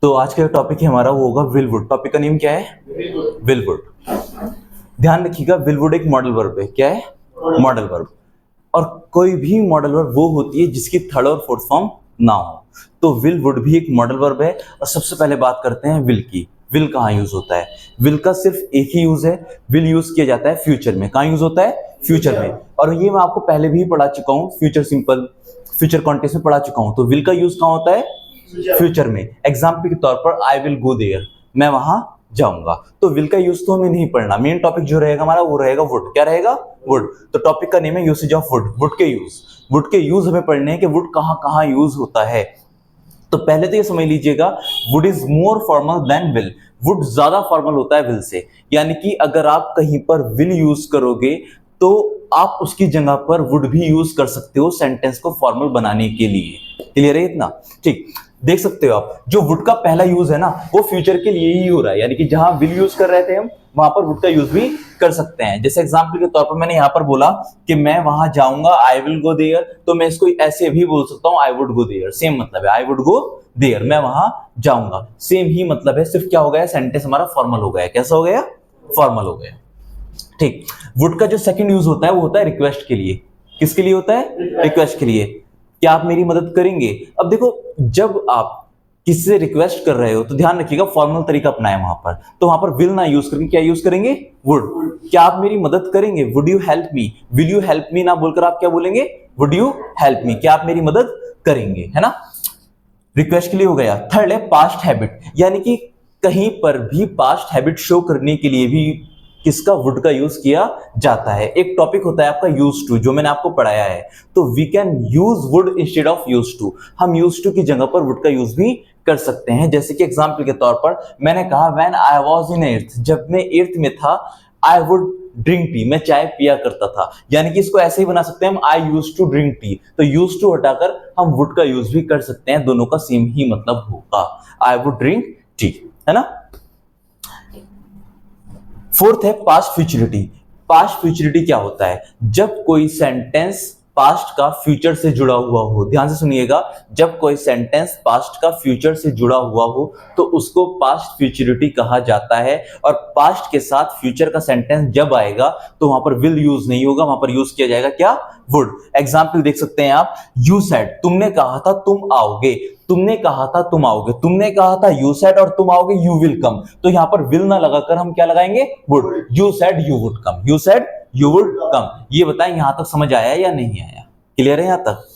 तो आज का टॉपिक है हमारा वो होगा विलवुड। टॉपिक का नेम क्या है? विलवुड। ध्यान रखिएगा, विलवुड एक मॉडल वर्ब है। क्या है? Modal verb. और कोई भी मॉडल वर्ब वो होती है जिसकी थर्ड और फोर्थ फॉर्म ना हो। तो विलवुड भी एक मॉडल वर्ब है। और सबसे पहले बात करते हैं विल की। विल कहाँ यूज होता है? विल का सिर्फ एक ही यूज है। विल यूज किया जाता है फ्यूचर में। कहाँ यूज होता है? फ्यूचर में। और ये मैं आपको पहले भी पढ़ा चुका हूँ, फ्यूचर सिंपल, फ्यूचर कॉन्टेक्स्ट में पढ़ा चुका हूँ। तो विल का यूज कहाँ होता है? फ्यूचर में। एग्जाम्पल के तौर पर आई विल गो देयर, मैं वहां जाऊंगा। तो विल का यूज तो हमें नहीं पढ़ना। मेन टॉपिक जो रहेगा हमारा वो रहेगा वुड। क्या रहेगा? वुड। तो टॉपिक का नेम है यूसेज ऑफ वुड। वुड के यूज। वुड के यूज हमें पढ़ने हैं कि वुड कहाँ कहाँ यूज होता है। तो पहले तो ये समझ लीजिएगा, would is more formal than will. Would ज्यादा फॉर्मल होता है विल से। यानी कि अगर आप कहीं पर विल यूज करोगे तो आप उसकी जगह पर वुड भी यूज कर सकते हो सेंटेंस को फॉर्मल बनाने के लिए। क्लियर है इतना? ठीक। देख सकते हो आप, जो वुड का पहला यूज है ना वो फ्यूचर के लिए ही हो रहा है। यानी कि जहां विल यूज कर रहे थे हम, वहां पर वुड का यूज भी कर सकते हैं। जैसे एग्जांपल के तौर पर मैंने यहां पर बोला कि मैं वहां जाऊंगा, आई विल गो देयर, तो मैं इसको ऐसे भी बोल सकता हूं, I would go there. Same मतलब है, आई वुड गो देयर, मैं वहां जाऊंगा। सेम ही मतलब है, सिर्फ क्या हो गया, सेंटेंस हमारा फॉर्मल हो गया। कैसा हो गया? फॉर्मल हो गया। ठीक। वुड का जो सेकंड यूज होता है वो होता है रिक्वेस्ट के लिए। किसके लिए होता है? रिक्वेस्ट के लिए। क्या आप मेरी मदद करेंगे? अब देखो, जब आप किसी से रिक्वेस्ट कर रहे हो तो ध्यान रखिएगा फॉर्मल तरीका अपनाएं वहां पर। तो वहां पर विल ना यूज करके क्या यूज करेंगे? वुड। क्या आप मेरी मदद करेंगे? Would you help me. Will you help me ना बोलकर आप क्या बोलेंगे? Would you help me. क्या आप मेरी मदद करेंगे, है ना? रिक्वेस्ट के लिए हो गया। थर्ड है पास्ट हैबिट। यानी कि कहीं पर भी पास्ट हैबिट शो करने के लिए भी किसका? वुड का यूज किया जाता है। एक टॉपिक होता है आपका यूज टू, जो मैंने आपको पढ़ाया है। तो we can use would instead of use to. हम यूज टू की जगह पर वुड का यूज भी कर सकते हैं। जैसे कि एग्जांपल के तौर पर मैंने कहा when I was in eighth, जब मैं एट्थ में था, आई वुड ड्रिंक टी, मैं चाय पिया करता था। यानी कि इसको ऐसे ही बना सकते हैं हम, आई यूज टू ड्रिंक टी। तो यूज टू हटाकर हम वुड का यूज भी कर सकते हैं। दोनों का सेम ही मतलब होगा, आई वुड ड्रिंक टी, है ना? फोर्थ है पास्ट फ्यूचरिटी। पास्ट फ्यूचरिटी क्या होता है? जब कोई सेंटेंस पास्ट का फ्यूचर से जुड़ा हुआ हो। ध्यान से सुनिएगा, जब कोई सेंटेंस पास्ट का फ्यूचर से जुड़ा हुआ हो तो उसको पास्ट फ्यूचरिटी कहा जाता है। और पास्ट के साथ फ्यूचर का सेंटेंस जब आएगा तो वहां पर विल यूज नहीं होगा, वहां पर यूज किया जाएगा क्या? वुड। एग्जाम्पल देख सकते हैं आप, यू सेड, तुमने कहा था तुम आओगे। तुमने कहा था तुम आओगे। तुमने कहा था यू सेड, और तुम आओगे यू विल कम। तो यहां पर विल ना लगाकर हम क्या लगाएंगे? Would. You said you would come. You said you would come. ये बताएं यहां तक समझ आया या नहीं आया? क्लियर है यहां तक?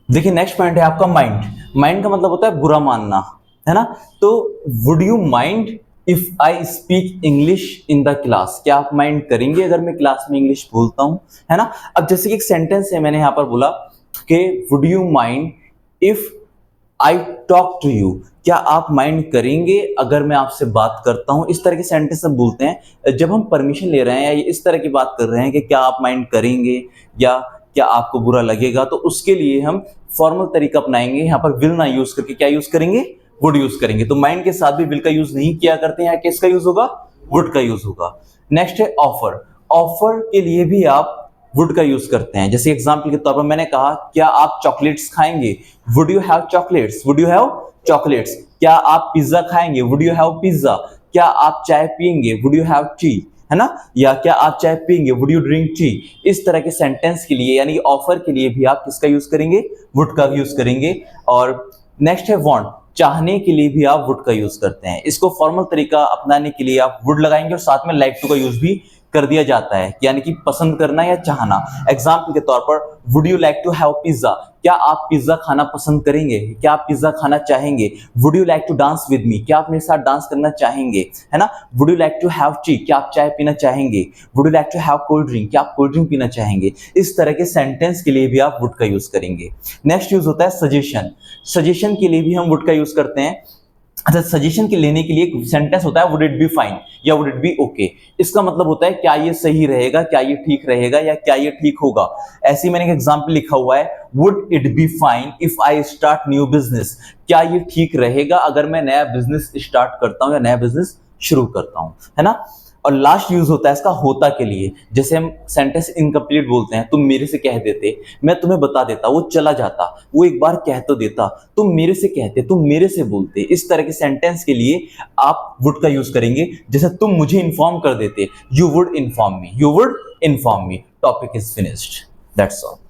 देखिए नेक्स्ट पॉइंट है आपका माइंड। माइंड का मतलब होता है बुरा मानना, है ना? तो would you mind if I speak English in the class. क्या आप माइंड करेंगे अगर मैं क्लास में इंग्लिश बोलता हूं, है ना? अब जैसे कि एक सेंटेंस है, मैंने यहां पर बोला कि would you mind if I talk to you. क्या आप माइंड करेंगे अगर मैं आपसे बात करता हूं? इस तरह के सेंटेंस हम बोलते हैं जब हम परमिशन ले रहे हैं या इस तरह की बात कर रहे हैं कि क्या आप माइंड करेंगे या क्या आपको बुरा लगेगा। तो उसके लिए हम फॉर्मल तरीका अपनाएंगे। यहां पर विल ना यूज करके क्या यूज करेंगे? वुड यूज करेंगे। तो माइंड के साथ भी विल का यूज नहीं किया करते हैं। किसका यूज होगा? वुड का यूज होगा। नेक्स्ट है ऑफर। ऑफर के लिए भी आप वुड का यूज करते हैं। जैसे एग्जांपल के तौर पर मैंने कहा क्या आप चॉकलेट्स खाएंगे? Would you have chocolates. Would you have chocolates. क्या आप पिज्जा खाएंगे? Would you have pizza. क्या आप चाय पियेंगे? वुड यू हैव टी, है ना? या क्या आप चाय पियेंगे? Would you drink tea. इस तरह के सेंटेंस के लिए यानी ऑफर के लिए भी आप किसका यूज करेंगे? वुड का यूज करेंगे। और नेक्स्ट है वांट। चाहने के लिए भी आप वुड का यूज करते हैं। इसको फॉर्मल तरीका अपनाने के लिए आप वुड लगाएंगे और साथ में लाइक टू का यूज भी कर दिया जाता है, यानी कि पसंद करना या चाहना। एग्जाम्पल के तौर पर would you like to have pizza. क्या आप पिज्जा खाना पसंद करेंगे? क्या आप पिज्जा खाना चाहेंगे? Would you like to dance with me. क्या आप मेरे साथ डांस करना चाहेंगे, है ना? Would you like to have tea. क्या आप चाय पीना चाहेंगे? Would you like to have cold drink. क्या आप कोल्ड ड्रिंक पीना चाहेंगे? इस तरह के सेंटेंस के लिए भी आप वुड का यूज करेंगे। नेक्स्ट यूज होता है सजेशन। सजेशन के लिए भी हम वुड का यूज करते हैं। अच्छा, सजेशन के लेने के लिए एक सेंटेंस होता है वुड इट बी फाइन या वुड इट बी ओके। इसका मतलब होता है क्या ये सही रहेगा, क्या ये ठीक रहेगा या क्या ये ठीक होगा। ऐसे ही मैंने एक एग्जांपल लिखा हुआ है, would it be fine if I start new business. क्या ये ठीक रहेगा अगर मैं नया बिजनेस स्टार्ट करता हूं या नया बिजनेस शुरू करता हूं, है ना? और लास्ट यूज होता है इसका होता के लिए। जैसे हम सेंटेंस इनकम्प्लीट बोलते हैं, तुम मेरे से कह देते, मैं तुम्हें बता देता, वो चला जाता, वो एक बार कह तो देता, तुम मेरे से कहते, तुम मेरे से बोलते। इस तरह के सेंटेंस के लिए आप वुड का यूज करेंगे। जैसे तुम मुझे इन्फॉर्म कर देते, you would inform me, you would inform me. Topic is finished, that's all.